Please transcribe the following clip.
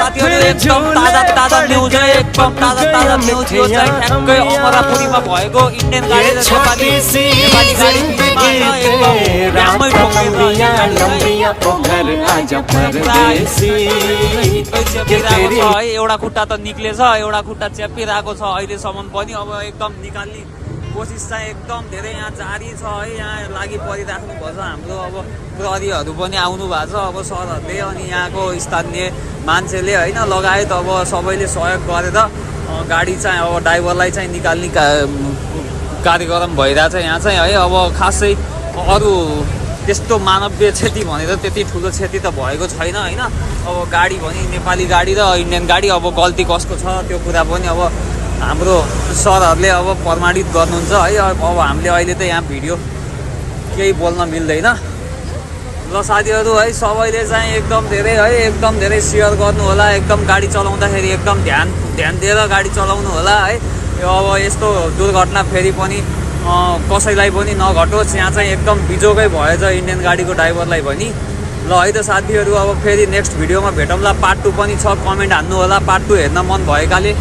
साथीहरु एकदम ताजा न्यूज एकदम ताजा न्यूज यो चाहिँ ठ्याक्कै अमरापुरीमा भएको इन्डियन गाडी र नेपाली गाडी एकदम रामै एउटा खुट्टा त निक्लेछ एउटा खुट्टा च्यापिरहेको छ अहिलेसम्म पनि अब एकदम निकाल्ने कोसिस चाहिँ एकदम धेरै यहाँ जारी छ है यहाँ लागि परिराख्नु पर्छ हाम्रो अब प्रहरीहरू पनि आउनु भएको छ अब सरहरूले अनि यहाँको स्थानीय मान्छेले होइन लगायत अब सबैले सहयोग गरेर गाडी चाहिँ अब ड्राइभरलाई चाहिँ निकाल्ने कार्यक्रम भइरहेछ यहाँ चाहिँ है अब खासै अरू त्यस्तो मानवीय क्षति भनेर त्यति ठुलो क्षति त भएको छैन होइन अब गाडी पनि नेपाली गाडी र इन्डियन गाडी अब गल्ती कसको छ त्यो कुरा पनि अब हाम्रो सरहरूले अब प्रमाणित गर्नुहुन्छ है अब हामीले अहिले त यहाँ भिडियो केही बोल्न मिल्दैन ल साथीहरू है सबैले चाहिँ एकदम धेरै सेयर गर्नु होला एकदम गाडी चलाउँदाखेरि एकदम ध्यान दिएर गाडी चलाउनु होला है यो अब यस्तो दुर्घटना फेरि पनि कसैलाई पनि नघटोस् यहाँ चाहिँ एकदम बिजोगै भएछ इन्डियन गाडीको ड्राइभरलाई पनि ल है त साथीहरू अब फेरि नेक्स्ट भिडियोमा भेटौँला पार्ट 2 पनि छ कमेन्ट हान्नु होला पार्ट 2 हेर्न मन भएकाले